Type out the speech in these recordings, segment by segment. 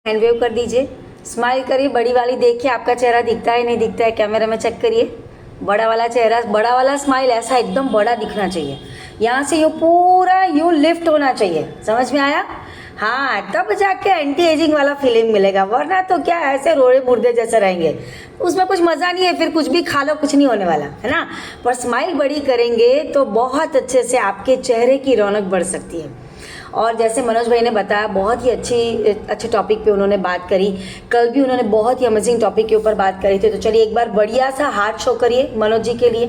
Hand wave कर दीजिए, smile करिए, बड़ी वाली देखिए आपका चेहरा दिखता है नहीं दिखता है, कैमरा में चेक करिए। बड़ा वाला चेहरा, बड़ा वाला स्माइल ऐसा एकदम बड़ा दिखना चाहिए, यहाँ से यूँ पूरा यूँ लिफ्ट होना चाहिए, समझ में आया? हाँ, तब जाके एंटी एजिंग वाला फीलिंग मिलेगा, वरना तो क्या ऐसे रोड़े मुर्दे जैसे रहेंगे, उसमें कुछ मज़ा नहीं है, फिर कुछ भी खा लो कुछ नहीं होने वाला है ना। पर स्माइल बड़ी करेंगे तो बहुत अच्छे से आपके चेहरे की रौनक बढ़ सकती है। और जैसे मनोज भाई ने बताया, बहुत ही अच्छे टॉपिक पे उन्होंने बात करी, कल भी उन्होंने बहुत ही अमेजिंग टॉपिक के ऊपर बात करी थी। तो चलिए एक बार बढ़िया सा हाथ शो करिए मनोज जी के लिए।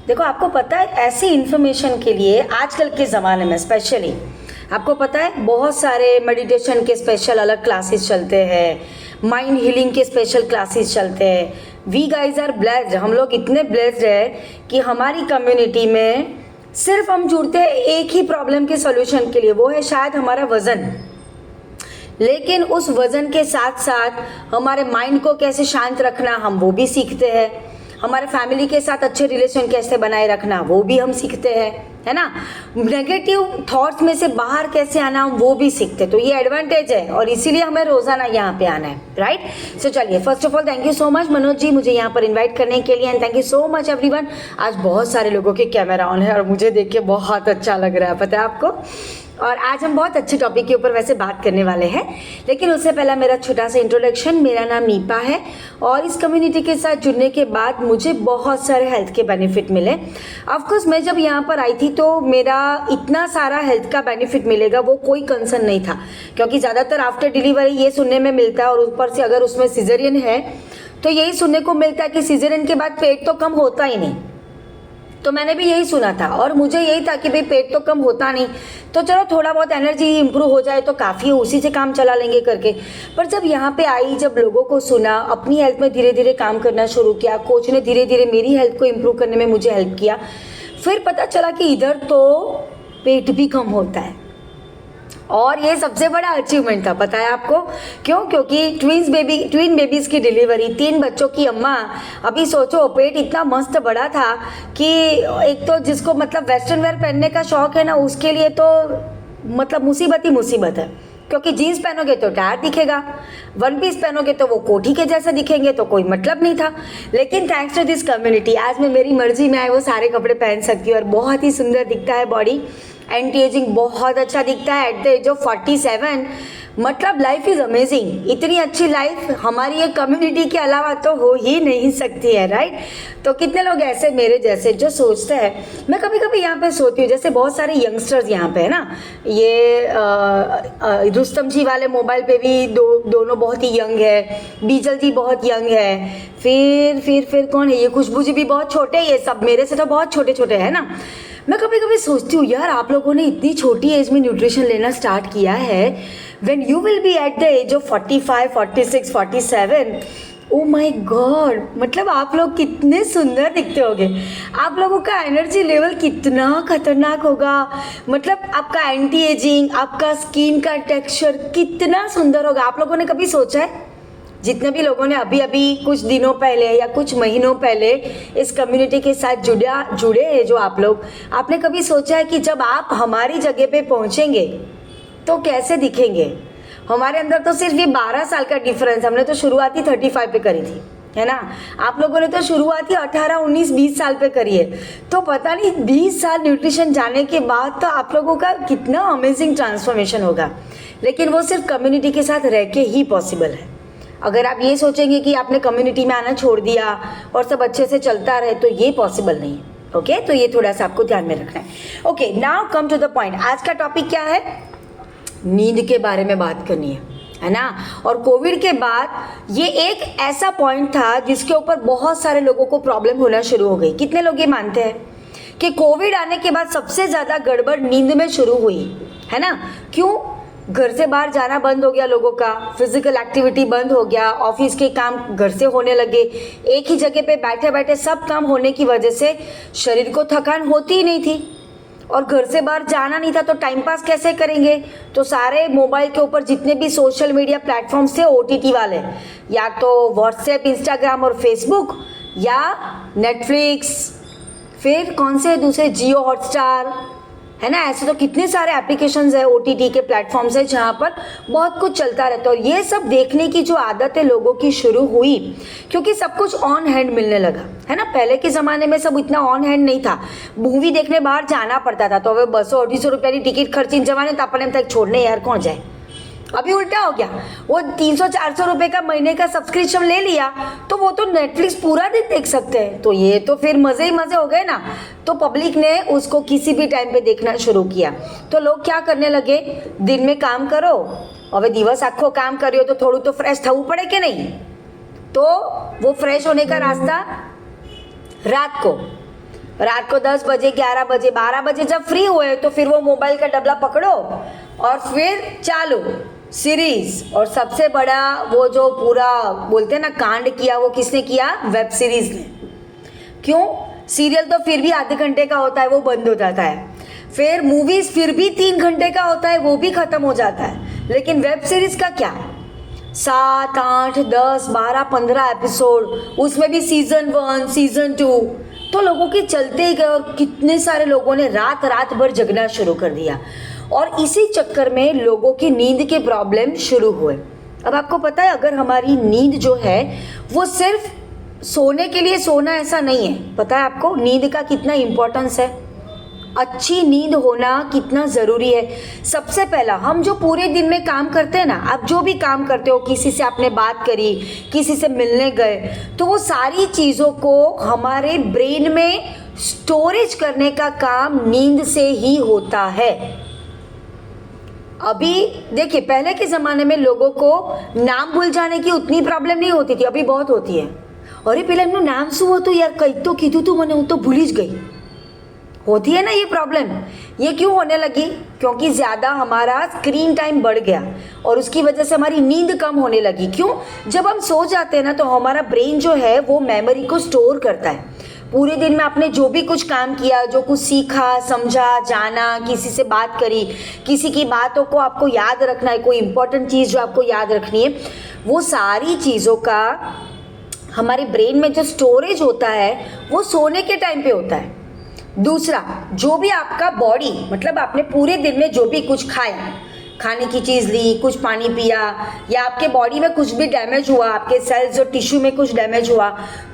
देखो, आपको पता है ऐसी इन्फॉर्मेशन के लिए आजकल के ज़माने में स्पेशली आपको पता है बहुत सारे मेडिटेशन के स्पेशल अलग क्लासेस चलते हैं, माइंड हीलिंग के स्पेशल क्लासेस चलते हैं। वी गाइज आर ब्लेस्ड, हम लोग इतने ब्लेस्ड हैं कि हमारी कम्युनिटी में सिर्फ हम जुड़ते हैं एक ही प्रॉब्लम के सॉल्यूशन के लिए, वो है शायद हमारा वज़न। लेकिन उस वज़न के साथ साथ हमारे माइंड को कैसे शांत रखना हम वो भी सीखते हैं, हमारे फैमिली के साथ अच्छे रिलेशन कैसे बनाए रखना वो भी हम सीखते हैं, है ना। नेगेटिव थॉट्स में से बाहर कैसे आना हम वो भी सीखते हैं। तो ये एडवांटेज है और इसीलिए हमें रोज़ाना यहाँ पे आना है, राइट। सो चलिए, first of all thank you so much Manoj ji मुझे यहाँ पर इन्वाइट करने के लिए, and thank you so much everyone. आज बहुत सारे लोगों के कैमरा ऑन है और मुझे देख के बहुत अच्छा लग रहा है, पता है आपको। और आज हम बहुत अच्छे टॉपिक के ऊपर वैसे बात करने वाले हैं, लेकिन उससे पहला मेरा छोटा सा इंट्रोडक्शन। मेरा नाम नीपा है और इस कम्युनिटी के साथ जुड़ने के बाद मुझे बहुत सारे हेल्थ के बेनिफिट मिले। ऑफकोर्स मैं जब यहाँ पर आई थी तो मेरा इतना सारा हेल्थ का बेनिफिट मिलेगा वो कोई कंसर्न नहीं था, क्योंकि ज़्यादातर आफ्टर डिलीवरी ये सुनने में मिलता है, और ऊपर से अगर उसमें सिजेरियन है तो यही सुनने को मिलता है कि सिजेरियन के बाद पेट तो कम होता ही नहीं। तो मैंने भी यही सुना था और मुझे यही था कि भाई पेट तो कम होता नहीं, तो चलो थोड़ा बहुत एनर्जी इंप्रूव हो जाए तो काफ़ी है, उसी से काम चला लेंगे करके। पर जब यहाँ पे आई, जब लोगों को सुना, अपनी हेल्थ में धीरे धीरे काम करना शुरू किया, कोच ने धीरे धीरे मेरी हेल्थ को इम्प्रूव करने में मुझे हेल्प किया, फिर पता चला कि इधर तो पेट भी कम होता है। और ये सबसे बड़ा अचीवमेंट था, पता है आपको क्यों? क्योंकि ट्विन बेबीज़ की डिलीवरी, 3 बच्चों की अम्मा। अभी सोचो, पेट इतना मस्त बड़ा था कि एक तो जिसको मतलब वेस्टर्न वेयर पहनने का शौक है ना, उसके लिए तो मतलब मुसीबत ही मुसीबत है, क्योंकि जीन्स पहनोगे तो टायर दिखेगा, वन पीस पहनोगे तो वो कोठी के जैसे दिखेंगे, तो कोई मतलब नहीं था। लेकिन थैंक्स टू दिस कम्युनिटी आज मैं मेरी मर्जी में आए वो सारे कपड़े पहन सकती हूँ और बहुत ही सुंदर दिखता है बॉडी। एंटी एजिंग बहुत अच्छा दिखता है एट द एज ऑफ 47। मतलब लाइफ इज़ अमेजिंग। इतनी अच्छी लाइफ हमारी ये कम्युनिटी के अलावा तो हो ही नहीं सकती है, राइट। तो कितने लोग ऐसे मेरे जैसे जो सोचते हैं, मैं कभी कभी यहाँ पे सोती हूँ, जैसे बहुत सारे यंगस्टर्स यहाँ पे है ना, ये रुस्तम जी वाले मोबाइल पे भी दोनों बहुत ही यंग है, बीजल जी बहुत यंग है, फिर कौन है, ये खुशबू जी भी बहुत छोटे, ये सब मेरे से तो बहुत छोटे छोटे हैं ना। मैं कभी कभी सोचती हूँ यार, आप लोगों ने इतनी छोटी एज में न्यूट्रिशन लेना स्टार्ट किया है, when you will be at the age of 45, 46, 47, oh my God, मतलब आप लोग कितने सुंदर दिखते होगे, आप लोगों का एनर्जी लेवल कितना खतरनाक होगा, मतलब आपका एंटी एजिंग, आपका स्किन का टेक्सचर कितना सुंदर होगा। आप लोगों ने कभी सोचा है, जितने भी लोगों ने अभी कुछ दिनों पहले या कुछ महीनों पहले इस कम्युनिटी के साथ जुड़े हैं जो आप लोग, आपने कभी सोचा है कि जब आप हमारी जगह पे पहुंचेंगे तो कैसे दिखेंगे? हमारे अंदर तो सिर्फ ये 12 साल का डिफरेंस, हमने तो शुरुआती 35 पे करी थी, है ना। आप लोगों ने तो शुरुआती 18, 19, 20 साल पे करी है। तो पता नहीं 20 साल न्यूट्रिशन जाने के बाद तो आप लोगों का कितना अमेजिंग ट्रांसफॉर्मेशन होगा। लेकिन वो सिर्फ कम्युनिटी के साथ रह के ही पॉसिबल है। अगर आप ये सोचेंगे कि आपने कम्युनिटी में आना छोड़ दिया और सब अच्छे से चलता रहे, तो ये पॉसिबल नहीं है। ओके, तो ये थोड़ा सा आपको ध्यान में रखना है। Okay, now come to the point. आज का टॉपिक क्या है? नींद के बारे में बात करनी है ना। और कोविड के बाद ये एक ऐसा पॉइंट था जिसके ऊपर बहुत सारे लोगों को प्रॉब्लम होना शुरू हो गई। कितने लोग ये मानते हैं कि कोविड आने के बाद सबसे ज़्यादा गड़बड़ नींद में शुरू हुई, है ना? क्यों? घर से बाहर जाना बंद हो गया लोगों का, फिजिकल एक्टिविटी बंद हो गया, ऑफिस के काम घर से होने लगे, एक ही जगह पे बैठे बैठे सब काम होने की वजह से शरीर को थकान होती ही नहीं थी, और घर से बाहर जाना नहीं था तो टाइम पास कैसे करेंगे? तो सारे मोबाइल के ऊपर जितने भी सोशल मीडिया प्लेटफॉर्म्स थे OTT वाले, या तो व्हाट्सएप, इंस्टाग्राम और फेसबुक, या नेटफ्लिक्स, फिर कौन से दूसरे जियो हॉटस्टार, है ना। ऐसे तो कितने सारे एप्लीकेशंस है, OTT के प्लेटफॉर्म्स है जहाँ पर बहुत कुछ चलता रहता है। और ये सब देखने की जो आदत है लोगों की शुरू हुई क्योंकि सब कुछ ऑन हैंड मिलने लगा, है ना। पहले के ज़माने में सब इतना ऑन हैंड नहीं था, मूवी देखने बाहर जाना पड़ता था। तो હવે 200-250 रुपयाની टिकट खर्चीने जवाने तो આપણને એમ થાય छोड़ने यार कौन जाए। अभी उल्टा हो गया, वो 300-400 रुपए का महीने का सब्सक्रिप्शन ले लिया तो वो तो नेटफ्लिक्स पूरा दिन देख सकते हैं। तो ये तो फिर मज़े ही मज़े हो गए ना। तो पब्लिक ने उसको किसी भी टाइम पे देखना शुरू किया। तो लोग क्या करने लगे, दिन में काम करो, હવે દિવસ આખો કામ કર્યો તો થોડું તો ફ્રેશ થવું પડે કે નહીં। तो वो फ्रेश होने का रास्ता रात को 10 बजे, 11 बजे, 12 बजे जब फ्री हुए तो फिर वो मोबाइल का डबला पकड़ो और फिर चालू सीरीज। और सबसे बड़ा वो जो पूरा बोलते हैं ना कांड किया, वो किसने किया, वेब सीरीज ने। क्यों, सीरियल तो फिर भी आधे घंटे का होता है, वो बंद हो जाता है। फिर मूवीज फिर भी 3 घंटे का होता है, वो भी खत्म हो जाता है। लेकिन वेब सीरीज का क्या, 7, 8, 10, 12, 15 एपिसोड, उसमें भी सीजन 1, सीजन 2। तो लोगों के चलते ही गए और कितने सारे लोगों ने रात भर जगना शुरू कर दिया। और इसी चक्कर में लोगों की नींद के प्रॉब्लम शुरू हुए। अब आपको पता है, अगर हमारी नींद जो है वो सिर्फ सोने के लिए सोना ऐसा नहीं है। पता है आपको नींद का कितना इम्पोर्टेंस है, अच्छी नींद होना कितना ज़रूरी है। सबसे पहला, हम जो पूरे दिन में काम करते हैं ना, आप जो भी काम करते हो, किसी से आपने बात करी, किसी से मिलने गए, तो वो सारी चीज़ों को हमारे ब्रेन में स्टोरेज करने का काम नींद से ही होता है। अभी देखिए, पहले के ज़माने में लोगों को नाम भूल जाने की उतनी प्रॉब्लम नहीं होती थी, अभी बहुत होती है। अरे पहले एमનું નામ શું હતું યાર, કંઈક તો કીધું તું મને, હું તો ભૂલી જ ગઈ। होती है ना ये प्रॉब्लम। ये क्यों होने लगी, क्योंकि ज़्यादा हमारा स्क्रीन टाइम बढ़ गया और उसकी वजह से हमारी नींद कम होने लगी। क्यों, जब हम सो जाते हैं ना तो हमारा ब्रेन जो है वो मेमोरी को स्टोर करता है। पूरे दिन में आपने जो भी कुछ काम किया, जो कुछ सीखा, समझा, जाना, किसी से बात करी, किसी की बातों को आपको याद रखना है, कोई इंपॉर्टेंट चीज़ जो आपको याद रखनी है, वो सारी चीज़ों का हमारे ब्रेन में जो स्टोरेज होता है वो सोने के टाइम पे होता है। दूसरा, जो भी आपका बॉडी, मतलब आपने पूरे दिन में जो भी कुछ खाया, खाने की चीज़ ली, कुछ पानी पिया, या आपके बॉडी में कुछ भी डैमेज हुआ, आपके सेल्स और टिश्यू में कुछ डैमेज हुआ,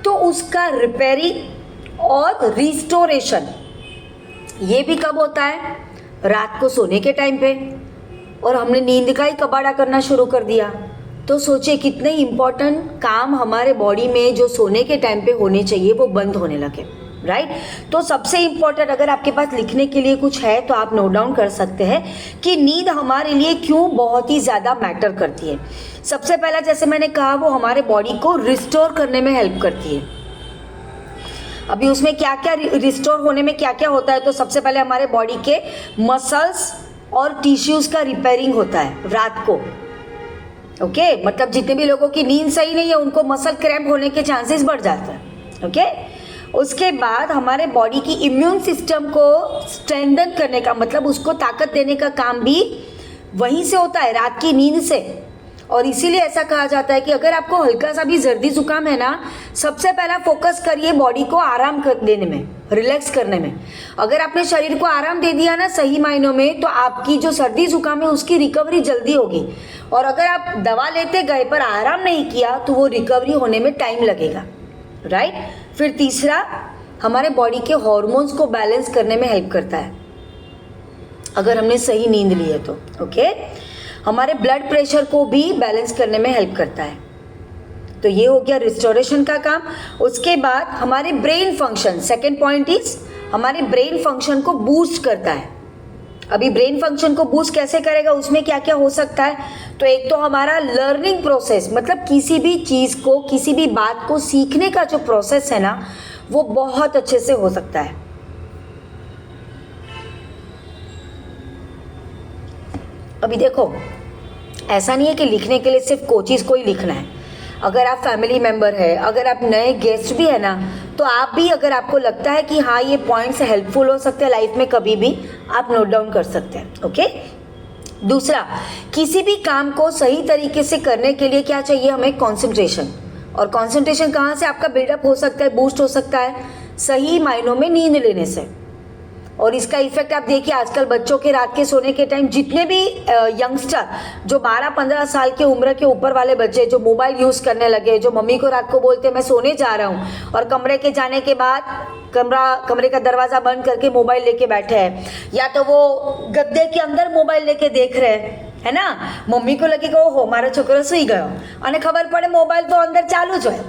तो उसका रिपेयरिंग और रिस्टोरेशन ये भी कब होता है, रात को सोने के टाइम पे। और हमने नींद का ही कबाड़ा करना शुरू कर दिया। तो सोचिए कितने इम्पोर्टेंट काम हमारे बॉडी में जो सोने के टाइम पे होने चाहिए वो बंद होने लगे, राइट। तो सबसे इम्पोर्टेंट, अगर आपके पास लिखने के लिए कुछ है तो आप नोट डाउन कर सकते हैं कि नींद हमारे लिए क्यों बहुत ही ज़्यादा मैटर करती है। सबसे पहला, जैसे मैंने कहा, वो हमारे बॉडी को रिस्टोर करने में हेल्प करती है। अभी उसमें क्या क्या रिस्टोर होने में क्या क्या होता है, तो सबसे पहले हमारे बॉडी के मसल्स और टिश्यूज़ का रिपेयरिंग होता है रात को। ओके, मतलब जितने भी लोगों की नींद सही नहीं है उनको मसल क्रैम्प होने के चांसेस बढ़ जाते हैं। ओके, उसके बाद हमारे बॉडी की इम्यून सिस्टम को स्ट्रेंथन करने का, मतलब उसको ताकत देने का काम भी वहीं से होता है, रात की नींद से। और इसीलिए ऐसा कहा जाता है कि अगर आपको हल्का सा भी सर्दी जुकाम है ना, सबसे पहला फोकस करिए बॉडी को आराम कर देने में, रिलैक्स करने में। अगर आपने शरीर को आराम दे दिया ना सही मायनों में, तो आपकी जो सर्दी जुकाम है उसकी रिकवरी जल्दी होगी। और अगर आप दवा लेते गए पर आराम नहीं किया तो वो रिकवरी होने में टाइम लगेगा, राइट। फिर तीसरा, हमारे बॉडी के हॉर्मोन्स को बैलेंस करने में हेल्प करता है अगर हमने सही नींद ली है तो। ओके, हमारे ब्लड प्रेशर को भी बैलेंस करने में हेल्प करता है। तो ये हो गया रिस्टोरेशन का काम। उसके बाद हमारे brain function, second point is, हमारे ब्रेन फंक्शन को बूस्ट करता है। अभी ब्रेन फंक्शन को बूस्ट कैसे करेगा, उसमें क्या क्या हो सकता है, तो एक तो हमारा लर्निंग प्रोसेस, मतलब किसी भी चीज़ को, किसी भी बात को सीखने का जो प्रोसेस है ना, वो बहुत अच्छे से हो सकता है। अभी देखो, ऐसा नहीं है कि लिखने के लिए सिर्फ कोचिज़ को ही लिखना है। अगर आप फैमिली मेम्बर है, अगर आप नए गेस्ट भी है ना, तो आप भी, अगर आपको लगता है कि हाँ ये पॉइंट्स हेल्पफुल हो सकते हैं लाइफ में, कभी भी आप नोट डाउन कर सकते हैं। ओके, दूसरा, किसी भी काम को सही तरीके से करने के लिए क्या चाहिए हमें, कंसंट्रेशन। और कंसंट्रेशन कहाँ से आपका बिल्डअप हो सकता है, बूस्ट हो सकता है, सही मायनों में नींद लेने से। और इसका इफेक्ट आप देखिए आजकल बच्चों के रात के सोने के टाइम जितने भी यंगस्टर जो 12-15 साल के उम्र के ऊपर वाले बच्चे जो मोबाइल यूज़ करने लगे, जो मम्मी को रात को बोलते मैं सोने जा रहा हूँ और कमरे के जाने के बाद कमरे का दरवाज़ा बंद करके मोबाइल लेके बैठे हैं, या तो वो गद्दे के अंदर मोबाइल लेके देख रहे हैं, है ना। मम्मी को लगेगा ओहो मारो छोकरो सुई गयो અને खबर पड़े मोबाइल तो अंदर चालू जो है।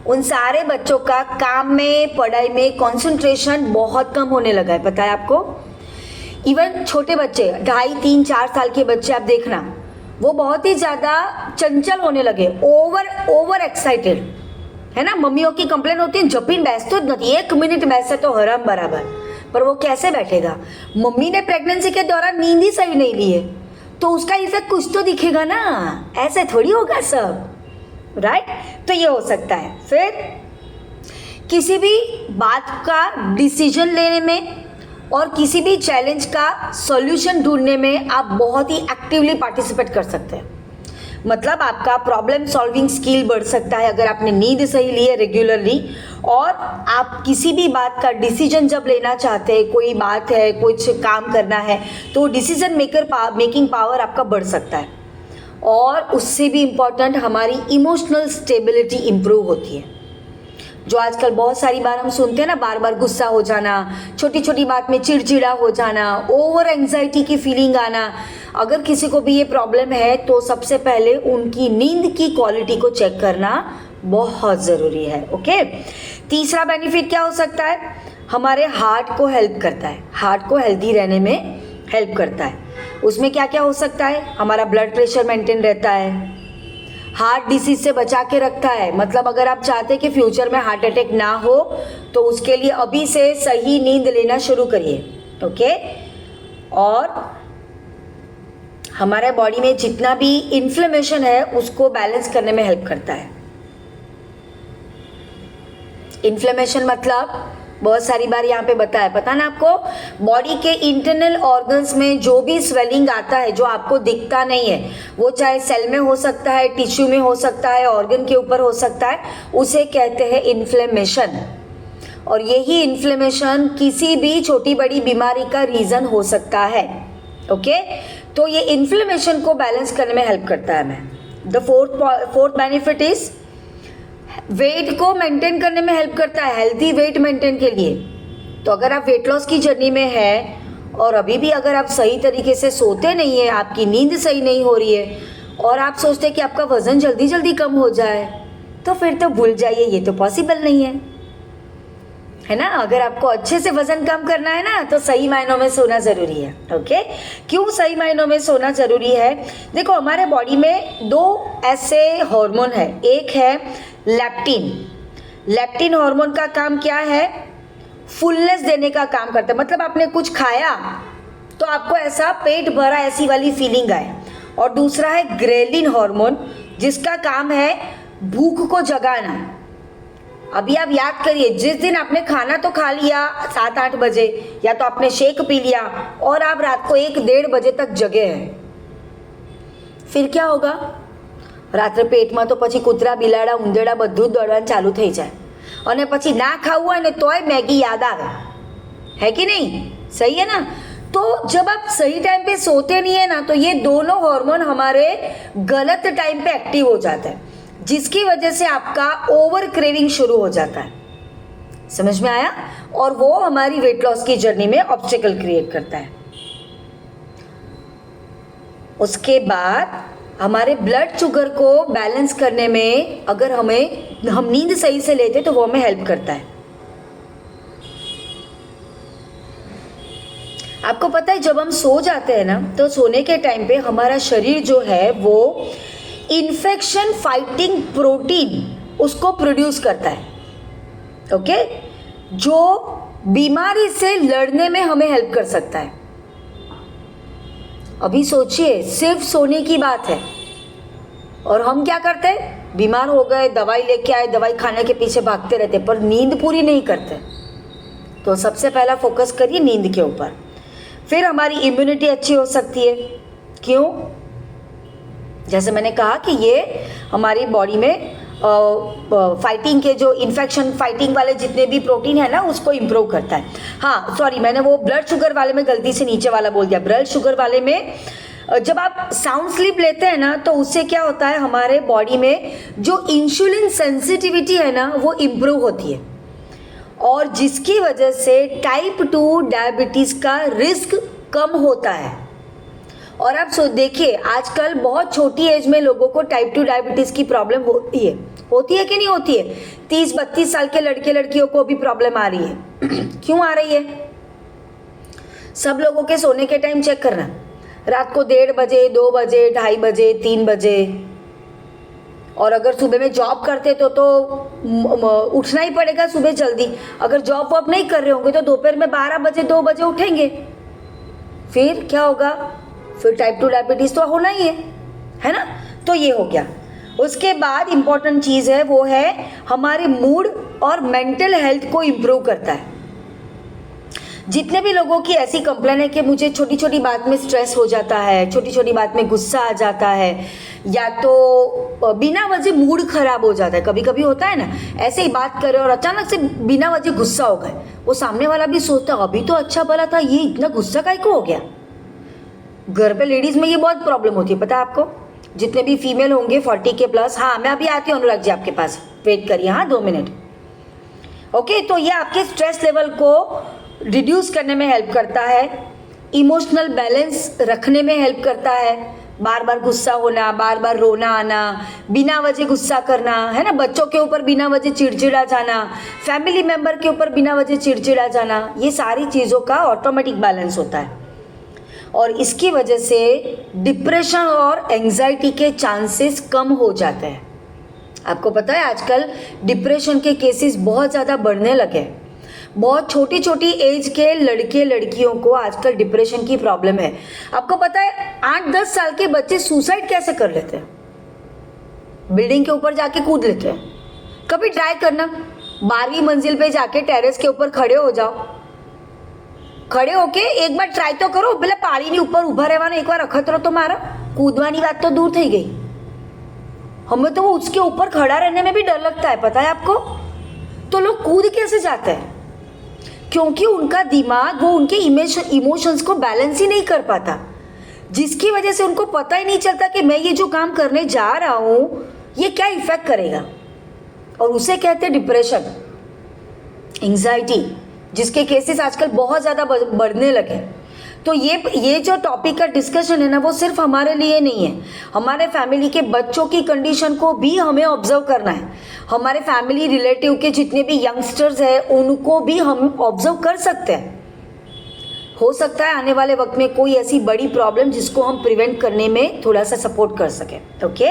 उन सारे बच्चों का काम में, पढ़ाई में कंसंट्रेशन बहुत कम होने लगा है, पता है आपको। इवन छोटे बच्चे 2.5, 3, 4 साल के बच्चे आप देखना, वो बहुत ही ज़्यादा चंचल होने लगे, ओवर एक्साइटेड, है ना। मम्मियों की कंप्लेन होती है जपीन बैसतो ज नहीं, 1 मिनट बैसे तो हराम बराबर, पर वो कैसे बैठेगा। मम्मी ने प्रेगनेंसी के दौरान नींद ही सही नहीं ली है, तो उसका इफेक्ट कुछ तो दिखेगा ना, ऐसे थोड़ी होगा सब, राइट। तो ये हो सकता है। फिर किसी भी बात का डिसीजन लेने में और किसी भी चैलेंज का सॉल्यूशन ढूंढने में आप बहुत ही एक्टिवली पार्टिसिपेट कर सकते हैं। मतलब आपका प्रॉब्लम सॉल्विंग स्किल बढ़ सकता है अगर आपने नींद सही ली है रेगुलरली, और आप किसी भी बात का डिसीजन जब लेना चाहते हैं, कोई बात है, कुछ काम करना है, तो डिसीजन मेकिंग पावर आपका बढ़ सकता है। और उससे भी इम्पॉर्टेंट हमारी इमोशनल स्टेबिलिटी इम्प्रूव होती है, जो आजकल बहुत सारी बार हम सुनते हैं ना, बार बार गुस्सा हो जाना, छोटी छोटी बात में चिड़चिड़ा हो जाना, ओवर एंजाइटी की फीलिंग आना। अगर किसी को भी ये प्रॉब्लम है तो सबसे पहले उनकी नींद की क्वालिटी को चेक करना बहुत ज़रूरी है। ओके। तीसरा बेनिफिट क्या हो सकता है, हमारे हार्ट को हेल्प करता है, हार्ट को हेल्दी रहने में हेल्प करता है। उसमें क्या क्या हो सकता है, हमारा ब्लड प्रेशर मेंटेन रहता है, हार्ट डिसीज से बचा के रखता है। मतलब अगर आप चाहते हैं कि फ्यूचर में हार्ट अटैक ना हो तो उसके लिए अभी से सही नींद लेना शुरू करिए। ओके। और हमारे बॉडी में जितना भी इन्फ्लेमेशन है उसको बैलेंस करने में हेल्प करता है। इन्फ्लेमेशन मतलब बहुत सारी बार यहाँ पे बताया, पता ना आपको, बॉडी के इंटरनल ऑर्गन्स में जो भी स्वेलिंग आता है जो आपको दिखता नहीं है, वो चाहे सेल में हो सकता है, टिश्यू में हो सकता है, ऑर्गन के ऊपर हो सकता है, उसे कहते हैं इन्फ्लेमेशन। और यही इन्फ्लेमेशन किसी भी छोटी बड़ी बीमारी का रीज़न हो सकता है। ओके। तो ये इन्फ्लेमेशन को बैलेंस करने में हेल्प करता है। मैं the fourth benefit is weight को मेंटेन करने में हेल्प करता है, हेल्थी वेट मेंटेन के लिए। तो अगर आप वेट लॉस की जर्नी में हैं और अभी भी अगर आप सही तरीके से सोते नहीं हैं, आपकी नींद सही नहीं हो रही है और आप सोचते हैं कि आपका वज़न जल्दी जल्दी कम हो जाए, तो फिर तो भूल जाइए, ये तो पॉसिबल नहीं है ना। अगर आपको अच्छे से वज़न कम करना है ना तो सही मायनों में सोना ज़रूरी है। ओके। क्यों सही मायनों में सोना ज़रूरी है, देखो हमारे बॉडी में 2 ऐसे हार्मोन है, एक है लेप्टिन। लेप्टिन हार्मोन का काम क्या है, फुलनेस देने का काम करता है। मतलब आपने कुछ खाया तो आपको ऐसा पेट भरा ऐसी वाली फीलिंग आए। और दूसरा है ग्रेलिन हार्मोन, जिसका काम है भूख को जगाना। अभी आप याद करिए, जिस दिन आपने खाना तो खा लिया 7-8 बजे, या तो आपने शेक पी लिया और आप रात को 1-1:30 बजे तक जगे हैं, फिर क्या होगा, रात्रे पेटમાં તો પછી કૂતરા બિલાડા ઉંદેડા બધું જ દોડવાનું ચાલુ થઈ જાય અને પછી ના ખાવું હોય ને તોય મેગી યાદ આવે, है कि नहीं, सही है ना। तो जब आप सही टाइम पे सोते नहीं है ना तो ये दोनों हार्मोन हमारे गलत टाइम पे एक्टिव हो जाते हैं, जिसकी वजह से आपका ओवर क्रेविंग शुरू हो जाता है। समझ में आया। और वो हमारी वेट लॉस की जर्नी में ऑब्स्टिकल क्रिएट करता है। उसके बाद हमारे ब्लड शुगर को बैलेंस करने में अगर हम नींद सही से लेते तो वो हमें हेल्प करता है। आपको पता है जब हम सो जाते हैं ना तो सोने के टाइम पे हमारा शरीर जो है वो इन्फेक्शन फाइटिंग प्रोटीन उसको प्रोड्यूस करता है। ओके। जो बीमारी से लड़ने में हमें हेल्प कर सकता है। अभी सोचिए, सिर्फ सोने की बात है और हम क्या करते हैं, बीमार हो गए, दवाई लेके आए, दवाई खाने के पीछे भागते रहते, पर नींद पूरी नहीं करते। तो सबसे पहला फोकस करिए नींद के ऊपर। फिर हमारी इम्यूनिटी अच्छी हो सकती है। क्यों, जैसे मैंने कहा कि ये हमारी बॉडी में फाइटिंग के जो इन्फेक्शन फाइटिंग वाले जितने भी प्रोटीन है ना उसको इम्प्रूव करता है। हाँ सॉरी, मैंने वो ब्लड शुगर वाले में गलती से नीचे वाला बोल दिया। ब्लड शुगर वाले में जब आप साउंड स्लीप लेते हैं ना तो उससे क्या होता है, हमारे बॉडी में जो इंसुलिन सेंसिटिविटी है ना वो इम्प्रूव होती है, और जिसकी वजह से टाइप 2 डायबिटीज़ का रिस्क कम होता है। और आप देखिए आजकल बहुत छोटी एज में लोगों को टाइप 2 डायबिटीज़ की प्रॉब्लम होती है कि नहीं होती है? 30-32 साल के लड़के लड़कियों को भी प्रॉब्लम आ रही है। क्यों आ रही है? सब लोगों के सोने के टाइम चेक करना, रात को 1:30 बजे, 2 बजे, 2:30 बजे, 3 बजे। और अगर सुबह में जॉब करते तो उठना ही पड़ेगा सुबह जल्दी। अगर जॉब वॉब नहीं कर रहे होंगे तो दोपहर में 12 बजे, 2 बजे उठेंगे, फिर क्या होगा? फिर टाइप 2 डायबिटीज़ तो होना ही है ना? तो ये हो गया। उसके बाद इम्पॉर्टेंट चीज़ है वो है हमारे मूड और मेंटल हेल्थ को इम्प्रूव करता है। जितने भी लोगों की ऐसी कंप्लेन है कि मुझे छोटी छोटी बात में स्ट्रेस हो जाता है, छोटी छोटी बात में गुस्सा आ जाता है, या तो बिना वजह मूड खराब हो जाता है, कभी कभी होता है ना, ऐसे ही बात कर रहे और अचानक से बिना वजह गुस्सा हो गए, वो सामने वाला भी सोचता अभी तो अच्छा भला था, ये इतना गुस्सा काहे को हो गया। घर पे लेडीज़ में ये बहुत प्रॉब्लम होती है, पता है आपको? जितने भी फीमेल होंगे 40 के प्लस, हाँ मैं अभी आती हूँ अनुराग जी आपके पास, वेट करिए, हाँ 2 मिनट। ओके, तो ये आपके स्ट्रेस लेवल को रिड्यूस करने में हेल्प करता है, इमोशनल बैलेंस रखने में हेल्प करता है, बार बार गुस्सा होना, बार बार रोना आना, बिना वजह गुस्सा करना, है ना, बच्चों के ऊपर बिना वजह चिड़चिड़ा जाना, फैमिली मेम्बर के ऊपर बिना वजह चिड़चिड़ा जाना, ये सारी चीज़ों का ऑटोमेटिक बैलेंस होता है। और इसकी वजह से डिप्रेशन और एंजाइटी के चांसेस कम हो जाते हैं। आपको पता है आजकल डिप्रेशन के केसेस बहुत ज़्यादा बढ़ने लगे हैं। बहुत छोटी छोटी एज के लड़के लड़कियों को आजकल डिप्रेशन की प्रॉब्लम है। आपको पता है 8-10 साल के बच्चे सुसाइड कैसे कर लेते हैं? बिल्डिंग के ऊपर जाके कूद लेते हैं। कभी ट्राई करना, 12वीं मंजिल पे जाके टेरेस के ऊपर खड़े हो जाओ, खड़े होके एक बार ट्राई तो करो, भले पाड़ी नहीं ऊपर उभा रहवाना, एक बार अखतरो तो मारा, कूदवानी बात तो दूर थी गई। हमें तो वो उसके ऊपर खड़ा रहने में भी डर लगता है, पता है आपको? तो लोग कूद कैसे जाते हैं? क्योंकि उनका दिमाग वो उनके इमोशंस को बैलेंस ही नहीं कर पाता, जिसकी वजह से उनको पता ही नहीं चलता कि मैं ये जो काम करने जा रहा हूँ ये क्या इफेक्ट करेगा, और उसे कहते हैं डिप्रेशन, एंजाइटी, जिसके केसेस आजकल बहुत ज़्यादा बढ़ने लगे। तो ये जो टॉपिक का डिस्कशन है ना वो सिर्फ हमारे लिए नहीं है, हमारे फैमिली के बच्चों की कंडीशन को भी हमें ऑब्जर्व करना है। हमारे फैमिली रिलेटिव के जितने भी यंगस्टर्स हैं उनको भी हम ऑब्जर्व कर सकते हैं। हो सकता है आने वाले वक्त में कोई ऐसी बड़ी प्रॉब्लम जिसको हम प्रिवेंट करने में थोड़ा सा सपोर्ट कर सकें। ओके,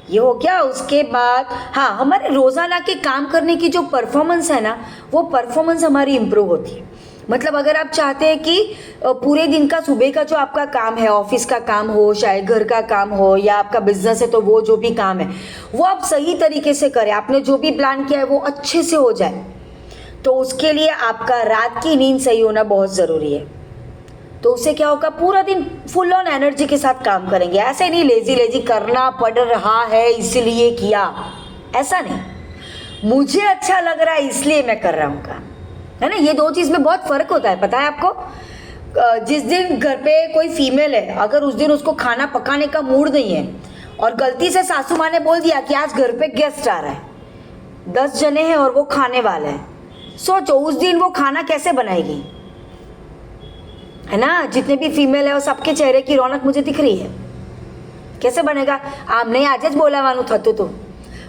ये हो गया। उसके बाद हाँ, हमारे रोज़ाना के काम करने की जो परफॉर्मेंस है ना वो परफॉर्मेंस हमारी इम्प्रूव होती है। मतलब अगर आप चाहते हैं कि पूरे दिन का सुबह का जो आपका काम है, ऑफिस का काम हो, शायद घर का काम हो, या आपका बिजनेस है तो वो जो भी काम है वो आप सही तरीके से करें, आपने जो भी प्लान किया है वो अच्छे से हो जाए, तो उसके लिए आपका रात की नींद सही होना बहुत ज़रूरी है। तो उससे क्या होगा, पूरा दिन फुल ऑन एनर्जी के साथ काम करेंगे। ऐसे नहीं लेजी लेजी करना पड़ रहा है इसलिए किया, ऐसा नहीं, मुझे अच्छा लग रहा है इसलिए मैं कर रहा हूँ काम, है ना। ये दो चीज़ में बहुत फ़र्क होता है, पता है आपको? जिस दिन घर पे कोई फीमेल है, अगर उस दिन उसको खाना पकाने का मूड नहीं है और गलती से सासू माँ ने बोल दिया कि आज घर पे गेस्ट आ रहा है, 10 जने हैं और वो खाने वाले हैं, सोचो उस दिन वो खाना कैसे बनाएगी, है ना। जितने भी फीमेल है वो सबके चेहरे की रौनक मुझे दिख रही है, कैसे बनेगा? આમને આજે જ બોલાવવાનું થતું હતું।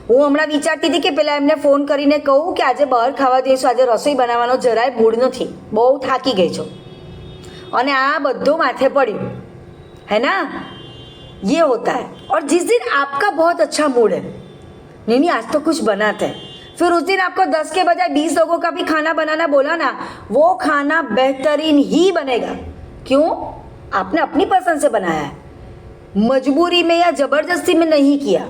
હું હમણાં વિચારતી હતી કે પેલા એમને ફોન કરીને કહું કે આજે બહાર ખાવા જઈશું, આજે રસોઈ બનાવવાનો જરાય મૂડ નથી, બહુ થાકી ગઈ છું, અને આ બધું માથે પડ્યું, है ना। ये होता है। और जिस दिन आपका बहुत अच्छा मूड है, नहीं आज तो कुछ बनाते हैं, फिर उस दिन आपको 10 के बजाय 20 लोगों का भी खाना बनाना बोला ना, वो खाना बेहतरीन ही बनेगा। क्यों? आपने अपनी पसंद से बनाया है, मजबूरी में या ज़बरदस्ती में नहीं किया।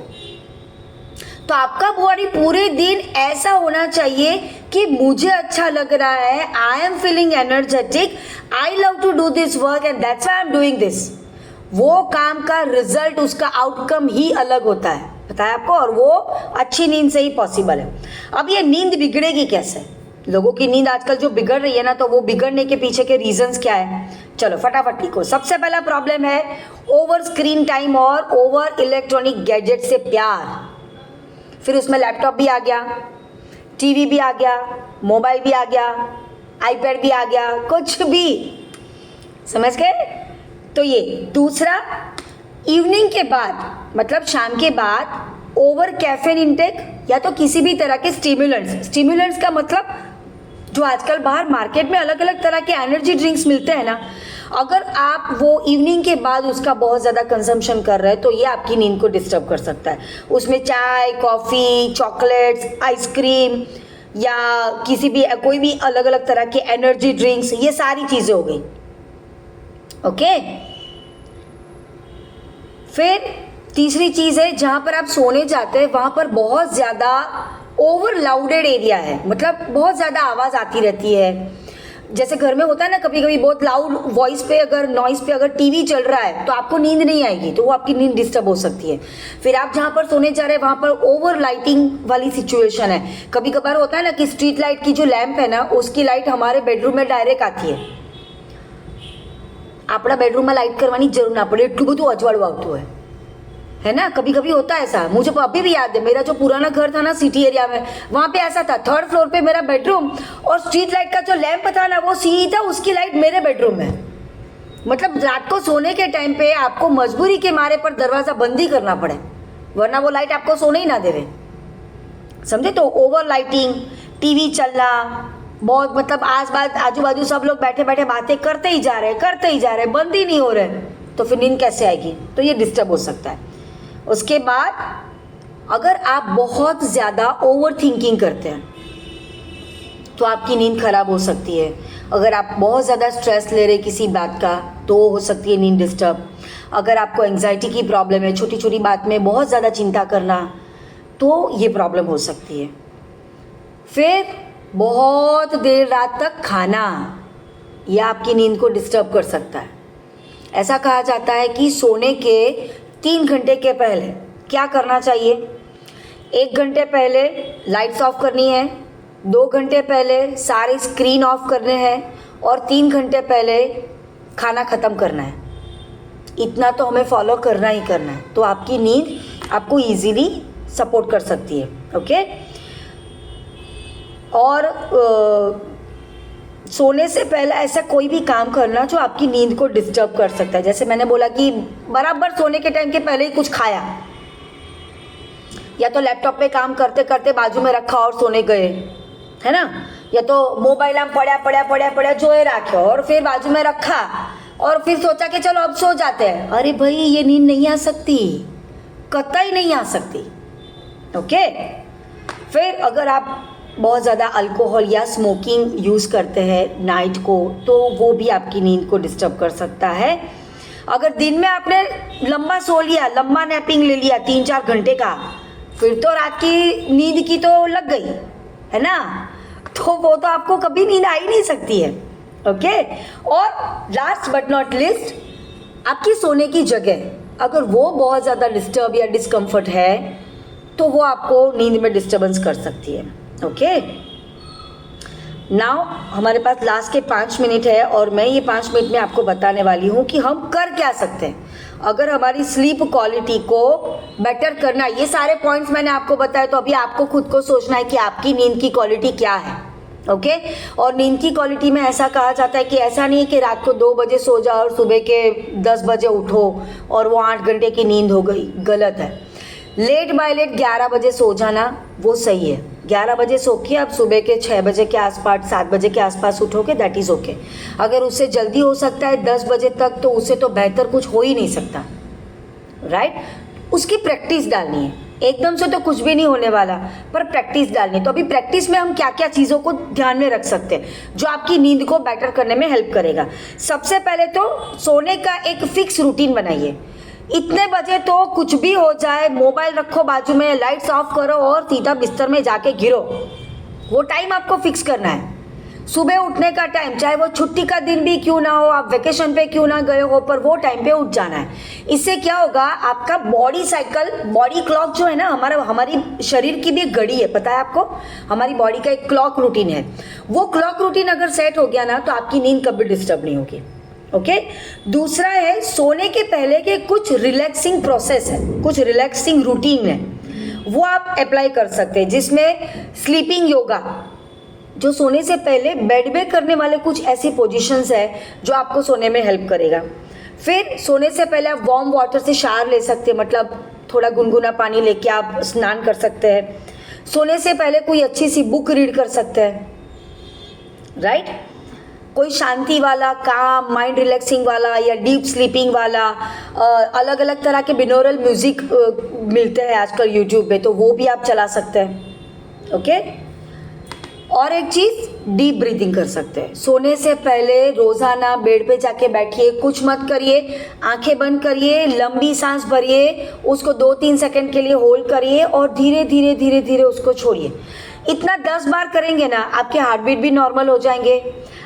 तो आपका बॉडी पूरे दिन ऐसा होना चाहिए कि मुझे अच्छा लग रहा है, I am feeling energetic, I love to do this work and that's why I am doing this. वो काम का रिजल्ट, उसका आउटकम ही अलग होता है, पता है आपको, और वो अच्छी नींद से ही पॉसिबल है। अब ये नींद बिगड़ेगी कैसे? लोगों की नींद आजकल जो बिगड़ रही है ना, तो वो बिगड़ने के पीछे के रीजंस क्या है, चलो फटाफट लिखो। सबसे पहला प्रॉब्लम है ओवर स्क्रीन टाइम और ओवर इलेक्ट्रॉनिक गैजेट से प्यार। फिर उसमें लैपटॉप भी आ गया, टीवी भी आ गया, मोबाइल भी आ गया, आईपैड भी आ गया, कुछ भी, समझ गए? तो ये दूसरा, इवनिंग के बाद मतलब शाम के बाद ओवर कैफीन इंटेक या तो किसी भी तरह के स्टिमुलेंट्स का मतलब जो आजकल बाहर मार्केट में अलग अलग तरह के एनर्जी ड्रिंक्स मिलते हैं ना, अगर आप वो इवनिंग के बाद उसका बहुत ज़्यादा कंजम्पशन कर रहे हैं तो ये आपकी नींद को डिस्टर्ब कर सकता है। उसमें चाय, कॉफ़ी, चॉकलेट्स, आइसक्रीम या किसी भी कोई भी अलग अलग तरह के एनर्जी ड्रिंक्स, ये सारी चीज़ें हो गई। ओके, फिर तीसरी चीज़ है, जहाँ पर आप सोने जाते हैं वहाँ पर बहुत ज़्यादा ओवर लाउडेड एरिया है, मतलब बहुत ज़्यादा आवाज़ आती रहती है। जैसे घर में होता है ना, कभी कभी बहुत लाउड वॉइस पे अगर नॉइस पे अगर टीवी चल रहा है तो आपको नींद नहीं आएगी, तो वो आपकी नींद डिस्टर्ब हो सकती है। फिर आप जहाँ पर सोने जा रहे हैं वहाँ पर ओवर लाइटिंग वाली सिचुएशन है। कभी कभार होता है ना कि स्ट्रीट लाइट की जो लैंप है ना, उसकी लाइट हमारे बेडरूम में डायरेक्ट आती है। अपना बेडरूम में लाइट करवानी जरूर ना पड़े, એટલું બધું અજવાળું આવતું है ना, कभी कभी होता है ऐसा। मुझे अभी भी याद है, मेरा जो पुराना घर था ना सिटी एरिया में, वहाँ पे ऐसा था, 3rd फ्लोर पे मेरा बेडरूम और स्ट्रीट लाइट का जो लैंप था ना, वो सीधा उसकी लाइट मेरे बेडरूम में। मतलब रात को सोने के टाइम पे आपको मजबूरी के मारे पर दरवाज़ा बंद ही करना पड़े, वरना वो लाइट आपको सोने ही ना देवे, समझे? तो ओवर लाइटिंग, टीवी चलना बहुत, मतलब आजू बाजू सब लोग बैठे बैठे बातें करते ही जा रहे, बंद ही नहीं हो रहे, तो फिर नींद कैसे आएगी? तो ये डिस्टर्ब हो सकता है। उसके बाद अगर आप बहुत ज़्यादा ओवर थिंकिंग करते हैं तो आपकी नींद खराब हो सकती है। अगर आप बहुत ज़्यादा स्ट्रेस ले रहे किसी बात का तो हो सकती है नींद डिस्टर्ब। अगर आपको एंजाइटी की प्रॉब्लम है, छोटी छोटी बात में बहुत ज़्यादा चिंता करना, तो ये प्रॉब्लम हो सकती है। फिर बहुत देर रात तक खाना, यह आपकी नींद को डिस्टर्ब कर सकता है। ऐसा कहा जाता है कि सोने के 3 घंटे के पहले क्या करना चाहिए? 1 घंटे पहले लाइट्स ऑफ करनी है, 2 घंटे पहले सारे स्क्रीन ऑफ करने हैं और 3 घंटे पहले खाना ख़त्म करना है। इतना तो हमें फॉलो करना ही करना है, तो आपकी नींद आपको इजीली सपोर्ट कर सकती है। ओके, और सोने से पहले ऐसा कोई भी काम करना जो आपकी नींद को डिस्टर्ब कर सकता है। जैसे मैंने बोला कि बराबर सोने के टाइम के पहले ही कुछ खाया, या तो लैपटॉप पे काम करते करते बाजू में रखा और सोने गए, है ना, या तो मोबाइल हम पड़ा जोए रखे और फिर बाजू में रखा और फिर सोचा कि चलो अब सो जाते हैं। अरे भाई, ये नींद नहीं आ सकती, कतई नहीं आ सकती। ओके, फिर अगर आप बहुत ज़्यादा अल्कोहल या स्मोकिंग यूज़ करते हैं नाइट को, तो वो भी आपकी नींद को डिस्टर्ब कर सकता है। अगर दिन में आपने लंबा सो लिया, लंबा नैपिंग ले लिया 3-4 घंटे का, फिर तो रात की नींद की तो लग गई, है ना, तो वो तो आपको कभी नींद आ ही नहीं सकती है। ओके, और लास्ट बट नॉट लिस्ट, आपकी सोने की जगह अगर वो बहुत ज़्यादा डिस्टर्ब या डिस्कम्फर्ट है तो वो आपको नींद में डिस्टर्बेंस कर सकती है। ओके, नाउ हमारे पास लास्ट के 5 मिनट है और मैं ये 5 मिनट में आपको बताने वाली हूँ कि हम कर क्या सकते हैं अगर हमारी स्लीप क्वालिटी को बेटर करना। ये सारे पॉइंट्स मैंने आपको बताए, तो अभी आपको खुद को सोचना है कि आपकी नींद की क्वालिटी क्या है। ओके, और नींद की क्वालिटी में ऐसा कहा जाता है कि ऐसा नहीं है कि रात को 2 बजे सो जाओ और सुबह के 10 बजे उठो और वो 8 घंटे की नींद हो गई, गलत है। लेट बाय लेट 11 बजे सो जाना वो सही है। 11 बजे सो के आप सुबह के 6 बजे के आसपास, 7 बजे के आसपास उठोगे, दैट इज़ ओके। अगर उससे जल्दी हो सकता है 10 बजे तक, तो उससे तो बेहतर कुछ हो ही नहीं सकता, राइट। उसकी प्रैक्टिस डालनी है, एकदम से तो कुछ भी नहीं होने वाला, पर प्रैक्टिस डालनी है। तो अभी प्रैक्टिस में हम क्या क्या चीज़ों को ध्यान में रख सकते हैं जो आपकी नींद को बेटर करने में हेल्प करेगा। सबसे पहले तो सोने का एक फिक्स रूटीन बनाइए। इतने बजे तो कुछ भी हो जाए, मोबाइल रखो बाजू में, लाइट्स ऑफ करो और सीधा बिस्तर में जाके गिरो, वो टाइम आपको फिक्स करना है। सुबह उठने का टाइम, चाहे वो छुट्टी का दिन भी क्यों ना हो, आप वेकेशन पे क्यों ना गए हो, पर वो टाइम पे उठ जाना है। इससे क्या होगा, आपका बॉडी साइकिल, बॉडी क्लॉक जो है ना, हमारी शरीर की भी एक घड़ी है, पता है आपको, हमारी बॉडी का एक क्लॉक रूटीन है। वो क्लॉक रूटीन अगर सेट हो गया ना तो आपकी नींद कभी डिस्टर्ब नहीं होगी। ओके। दूसरा है, सोने के पहले के कुछ रिलैक्सिंग प्रोसेस है, कुछ रिलैक्सिंग रूटीन है, वो आप अप्लाई कर सकते हैं, जिसमें स्लीपिंग योगा, जो सोने से पहले बेड में करने वाले कुछ ऐसी पोजीशंस है जो आपको सोने में हेल्प करेगा। फिर सोने से पहले आप वार्म वाटर से शावर ले सकते हैं, मतलब थोड़ा गुनगुना पानी लेके आप स्नान कर सकते हैं। सोने से पहले कोई अच्छी सी बुक रीड कर सकते हैं, राइट। कोई शांति वाला, काम, माइंड रिलैक्सिंग वाला या डीप स्लीपिंग वाला, अलग अलग तरह के बिनोरल म्यूजिक मिलते हैं आजकल यूट्यूब पे, तो वो भी आप चला सकते हैं। ओके। और एक चीज़, डीप ब्रीदिंग कर सकते हैं। सोने से पहले रोज़ाना बेड पे जाके बैठिए, कुछ मत करिए, आंखें बंद करिए, लंबी सांस भरिए, उसको 2-3 सेकंड के लिए होल्ड करिए और धीरे धीरे धीरे धीरे उसको छोड़िए। इतना 10 बार करेंगे ना, आपके हार्ट बीट भी नॉर्मल हो जाएंगे,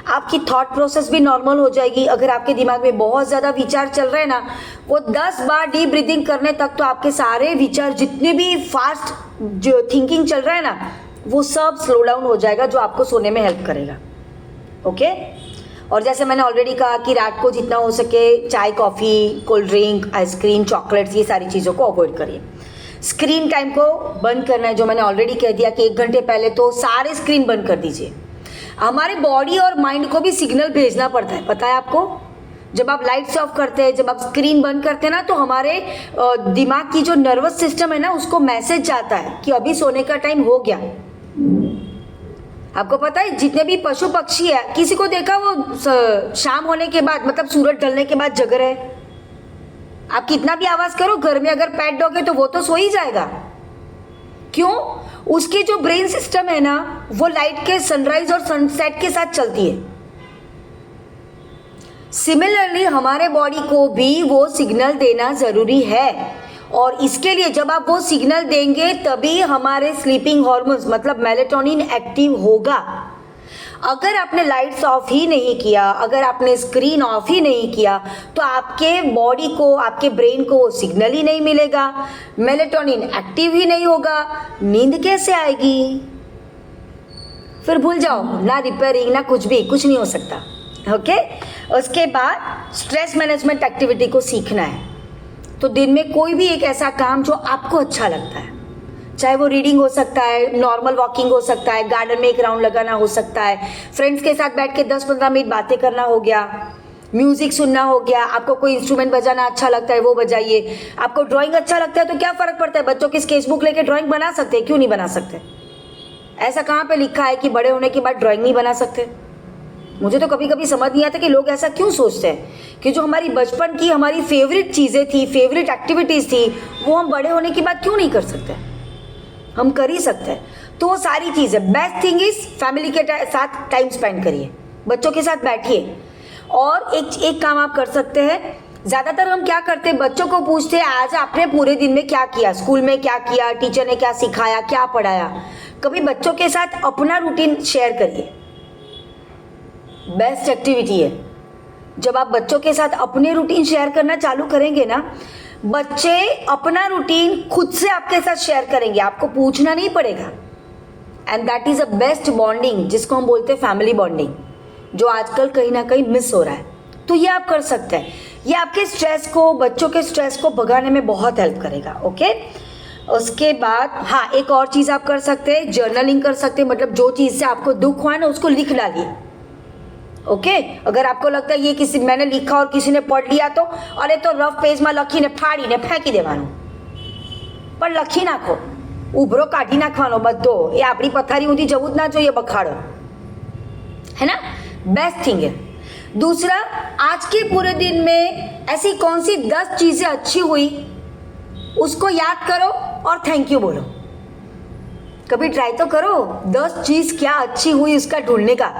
आपकी थॉट प्रोसेस भी नॉर्मल हो जाएगी। अगर आपके दिमाग में बहुत ज़्यादा विचार चल रहे हैं ना, वो 10 बार डीप ब्रीदिंग करने तक तो आपके सारे विचार, जितने भी फास्ट जो थिंकिंग चल रहा है ना, वो सब स्लो डाउन हो जाएगा, जो आपको सोने में हेल्प करेगा। ओके। और जैसे मैंने ऑलरेडी कहा कि रात को जितना हो सके चाय, coffee, cold drink, ice cream, chocolates, ये सारी चीज़ों को अवॉइड करिए। स्क्रीन टाइम को बंद करना है, जो मैंने ऑलरेडी कह दिया कि 1 घंटे पहले तो सारे स्क्रीन बंद कर दीजिए। हमारे बॉडी और माइंड को भी सिग्नल भेजना पड़ता है, पता है आपको। जब आप लाइट्स ऑफ करते हैं, जब आप स्क्रीन बंद करते हैं ना, तो हमारे दिमाग की जो नर्वस सिस्टम है ना, उसको मैसेज जाता है कि अभी सोने का टाइम हो गया। आपको पता है, जितने भी पशु पक्षी है, किसी को देखा वो शाम होने के बाद, मतलब सूरज ढलने के बाद जग रहे। आप कितना भी आवाज करो, घर में अगर पेट डॉग है तो वो तो सो ही जाएगा। क्यों? उसकी जो ब्रेन सिस्टम है ना, वो लाइट के सनराइज और सनसेट के साथ चलती है। सिमिलरली हमारे बॉडी को भी वो सिग्नल देना जरूरी है, और इसके लिए जब आप वो सिग्नल देंगे तभी हमारे स्लीपिंग हार्मोन्स, मतलब मेलेटोनिन, एक्टिव होगा। अगर आपने लाइट्स ऑफ ही नहीं किया, अगर आपने स्क्रीन ऑफ ही नहीं किया, तो आपके बॉडी को, आपके ब्रेन को वो सिग्नल ही नहीं मिलेगा, मेलेटोनिन एक्टिव ही नहीं होगा, नींद कैसे आएगी? फिर भूल जाओ, ना रिपेयरिंग ना कुछ भी, कुछ नहीं हो सकता। ओके। उसके बाद स्ट्रेस मैनेजमेंट एक्टिविटी को सीखना है। तो दिन में कोई भी एक ऐसा काम जो आपको अच्छा लगता है, चाहे वो रीडिंग हो सकता है, नॉर्मल वॉकिंग हो सकता है, गार्डन में एक राउंड लगाना हो सकता है, फ्रेंड्स के साथ बैठ के 10-15 मिनट बातें करना हो गया, म्यूजिक सुनना हो गया, आपको कोई इंस्ट्रूमेंट बजाना अच्छा लगता है वो बजाइए, आपको ड्राइंग अच्छा लगता है तो क्या फ़र्क पड़ता है, बच्चों की स्केचबुक लेके ड्राइंग बना सकते हैं, क्यों नहीं बना सकते? ऐसा कहाँ पे लिखा है कि बड़े होने के बाद ड्राइंग नहीं बना सकते? मुझे तो कभी कभी समझ नहीं आता कि लोग ऐसा क्यों सोचते हैं कि जो हमारी बचपन की हमारी फेवरेट चीज़ें थी, फेवरेट एक्टिविटीज़ थी, वो हम बड़े होने के बाद क्यों नहीं कर सकते? हम कर ही सकते हैं। तो वो सारी चीज़ें, बेस्ट थिंग इज फैमिली के साथ टाइम स्पेंड करिए, बच्चों के साथ बैठिए। और एक काम आप कर सकते हैं, ज़्यादातर हम क्या करते हैं, बच्चों को पूछते हैं आज आपने पूरे दिन में क्या किया, स्कूल में क्या किया, टीचर ने क्या सिखाया, क्या पढ़ाया। कभी बच्चों के साथ अपना रूटीन शेयर करिए, बेस्ट एक्टिविटी है। जब आप बच्चों के साथ अपने रूटीन शेयर करना चालू करेंगे ना, बच्चे अपना रूटीन खुद से आपके साथ शेयर करेंगे, आपको पूछना नहीं पड़ेगा। And that is a best bonding, जिसको हम बोलते हैं फैमिली बॉन्डिंग, जो आजकल कहीं ना कहीं मिस हो रहा है। तो ये आप कर सकते हैं, ये आपके स्ट्रेस को, बच्चों के स्ट्रेस को भगाने में बहुत हेल्प करेगा। ओके। उसके बाद हाँ, एक और चीज़ आप कर सकते हैं, जर्नलिंग कर सकते हैं, मतलब जो चीज़ से आपको दुख हुआ है ना, उसको लिख डालिए। ओके। अगर आपको लगता है ये किसी मैंने लिखा और किसी ने पढ़ लिया तो अरे तो रफ पेज में लखीने फाड़ीने फेंकी देवानो, पर लखी नाखो, उभरो काढ़ी नाखवानो बधो, ये आपणी पथारी उठी जવું જ ना જોઈએ बखाड़ो, है ना। बेस्ट थिंग है। दूसरा, आज के पूरे दिन में ऐसी कौन सी 10 चीजें अच्छी हुई, उसको याद करो और थैंक यू बोलो। कभी ट्राई तो करो 10 चीज क्या अच्छी हुई उसका ढूंढने का,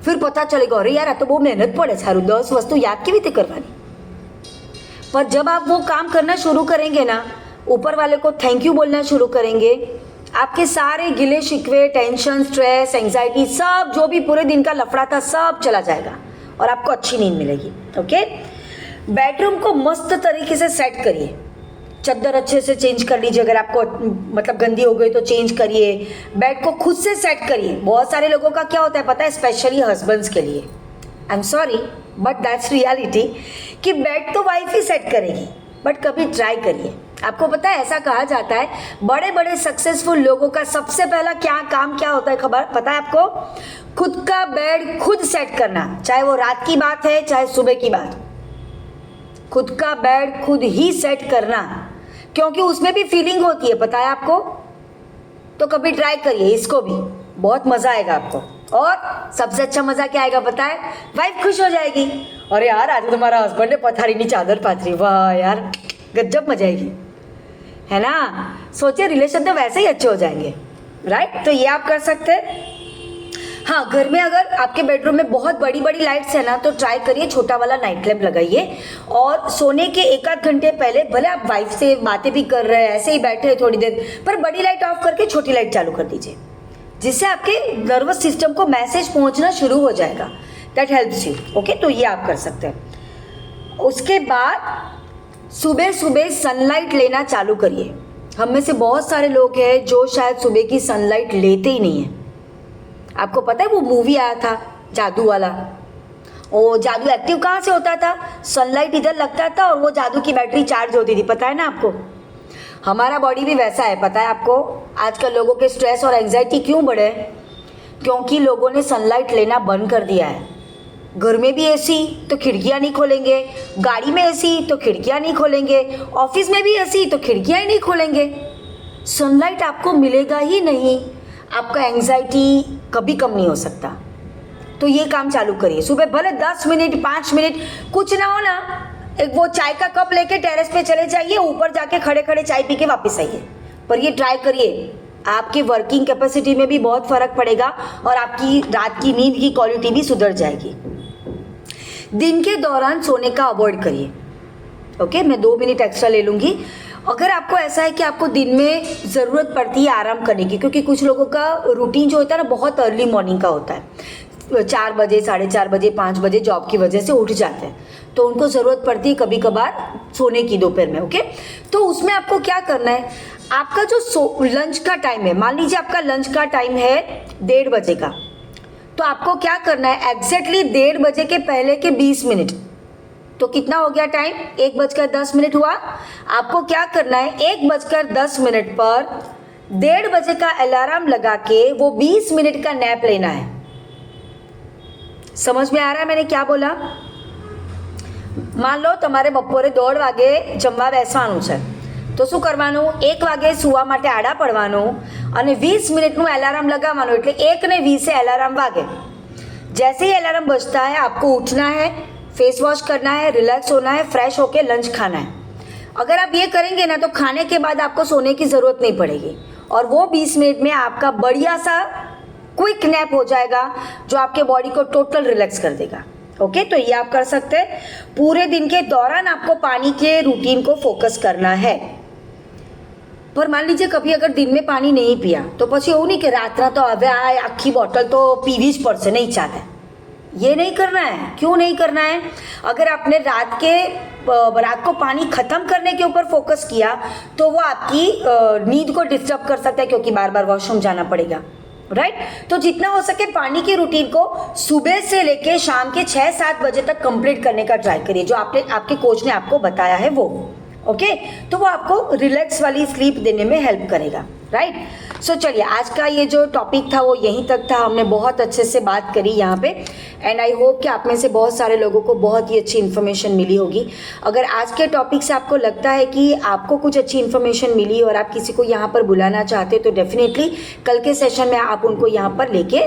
फिर पता चलेगा अरे यार आ तो बहुत मेहनत पड़े, सारू 10 वस्तु याद केवी रीते करवानी। पर जब आप वो काम करना शुरू करेंगे ना, ऊपर वाले को थैंक यू बोलना शुरू करेंगे, आपके सारे गिले शिकवे, टेंशन, स्ट्रेस, एंजाइटी, सब जो भी पूरे दिन का लफड़ा था सब चला जाएगा और आपको अच्छी नींद मिलेगी। ओके, बेडरूम को मस्त तरीके से सेट करिए, चादर अच्छे से चेंज कर लीजिए, अगर आपको मतलब गंदी हो गई तो चेंज करिए, बेड को खुद से सेट करिए। बहुत सारे लोगों का क्या होता है पता है, स्पेशली हस्बैंड्स के लिए, I am sorry but that's reality, कि बेड तो वाइफ ही सेट करेगी, बट कभी ट्राई करिए। आपको पता है ऐसा कहा जाता है बड़े बड़े सक्सेसफुल लोगों का सबसे पहला काम क्या होता है, खबर पता है आपको? खुद का बेड खुद सेट करना, चाहे वो रात की बात है चाहे सुबह की बात, खुद का बेड खुद ही सेट करना, क्योंकि उसमें भी फीलिंग होती है, पता है आपको? तो कभी ट्राई करिए इसको भी, बहुत मज़ा आएगा आपको। और सबसे अच्छा मज़ा क्या आएगा पता है? वाइफ खुश हो जाएगी, अरे यार आज तुम्हारा हस्बैंड ने पथारी नहीं चादर पाथरी, वाह यार गजब मजा आएगी, है ना? सोचिए रिलेशन तो वैसे ही अच्छे हो जाएंगे, राइट? तो ये आप कर सकते हैं। हाँ, घर में अगर आपके बेडरूम में बहुत बड़ी बड़ी लाइट्स है ना, तो ट्राई करिए छोटा वाला नाइट लैम्प लगाइए, और सोने के 1 आध घंटे पहले भले आप वाइफ से बातें भी कर रहे हैं, ऐसे ही बैठे हैं थोड़ी देर, पर बड़ी लाइट ऑफ करके छोटी लाइट चालू कर दीजिए, जिससे आपके नर्वस सिस्टम को मैसेज पहुंचना शुरू हो जाएगा। That helps you. ओके, तो ये आप कर सकते हैं। उसके बाद सुबह सुबह सनलाइट लेना चालू करिए। हम में से बहुत सारे लोग हैं जो शायद सुबह की सनलाइट लेते ही नहीं है। आपको पता है वो मूवी आया था जादू वाला, वो जादू एक्टिव कहाँ से होता था? सनलाइट इधर लगता था और वो जादू की बैटरी चार्ज होती थी, पता है ना आपको? हमारा बॉडी भी वैसा है, पता है आपको? आजकल लोगों के स्ट्रेस और एंजाइटी क्यों बढ़े? क्योंकि लोगों ने सनलाइट लेना बंद कर दिया है। घर में भी एसी तो खिड़कियां नहीं खोलेंगे, गाड़ी में एसी तो खिड़कियां नहीं खोलेंगे, ऑफिस में भी एसी तो खिड़कियां ही नहीं खोलेंगे। सनलाइट आपको मिलेगा ही नहीं, आपका एंजाइटी कभी कम नहीं हो सकता। तो ये काम चालू करिए सुबह, भले 10 मिनट 5 मिनट कुछ ना हो ना, एक वो चाय का कप लेके टेरेस पे चले जाइए, ऊपर जाके खड़े खड़े चाय पी के वापस आइए, पर ये ट्राई करिए, आपकी वर्किंग कैपेसिटी में भी बहुत फर्क पड़ेगा और आपकी रात की नींद की क्वालिटी भी सुधर जाएगी। दिन के दौरान सोने का अवॉइड करिए। ओके, मैं 2 मिनट एक्स्ट्रा ले लूँगी। अगर आपको ऐसा है कि आपको दिन में ज़रूरत पड़ती है आराम करने की, क्योंकि कुछ लोगों का रूटीन जो होता है ना बहुत अर्ली मॉर्निंग का होता है, 4 बजे 4:30 बजे 5 बजे जॉब की वजह से उठ जाते हैं, तो उनको ज़रूरत पड़ती है कभी कभार सोने की दोपहर में। ओके, तो उसमें आपको क्या करना है, आपका जो लंच का टाइम है, मान लीजिए आपका लंच का टाइम है 1:30 बजे का, तो आपको क्या करना है, एग्जैक्टली 1:30 बजे के पहले के 20 मिनट, तो कितना हो गया टाइम? 1:10 हुआ। आपको क्या करना है, 1:10 पर 1:30 बजे का अलार्म लगा के वो 20 मिनट का नैप लेना है। समझ में आ रहा है मैंने क्या बोला? मान लो તમારે બપોરે 1:30 વાગે જમવા બેસવાનું છે, તો શું કરવાનું? 1 વાગે સુવા માટે આડા પડવાનું અને 20 મિનિટનું અલાર્મ લગાવવાનું, એટલે 1:20 અલાર્મ વાગે। जैसे ही अलार्म बजता है आपको उठना है, फेस वॉश करना है, रिलैक्स होना है, फ्रेश होके लंच खाना है। अगर आप ये करेंगे ना तो खाने के बाद आपको सोने की ज़रूरत नहीं पड़ेगी और वो 20 मिनट में आपका बढ़िया सा क्विक नैप हो जाएगा जो आपके बॉडी को टोटल रिलैक्स कर देगा। ओके, तो ये आप कर सकते हैं। पूरे दिन के दौरान आपको पानी के रूटीन को फोकस करना है, पर मान लीजिए कभी अगर दिन में पानी नहीं पिया तो પછી એવું નહીં કે રાતના તો હવે આ આખી બોટલ તો પીવી જ પડશે, नहीं ચાલે। ये नहीं करना है। क्यों नहीं करना है? अगर आपने रात को पानी ख़त्म करने के ऊपर फोकस किया तो वो आपकी नींद को डिस्टर्ब कर सकता है, क्योंकि बार बार वॉशरूम जाना पड़ेगा, राइट? तो जितना हो सके पानी की रूटीन को सुबह से लेके शाम के 6-7 बजे तक कंप्लीट करने का ट्राई करिए, जो आपके कोच ने आपको बताया है वो। ओके, तो वो आपको रिलैक्स वाली स्लीप देने में हेल्प करेगा, राइट? सो चलिए, आज का ये जो टॉपिक था वो यहीं तक था। हमने बहुत अच्छे से बात करी यहाँ पे, एंड आई होप कि आप में से बहुत सारे लोगों को बहुत ही अच्छी इन्फॉर्मेशन मिली होगी। अगर आज के टॉपिक से आपको लगता है कि आपको कुछ अच्छी इन्फॉर्मेशन मिली और आप किसी को यहाँ पर बुलाना चाहते हो तो डेफिनेटली कल के सेशन में आप उनको यहाँ पर लेके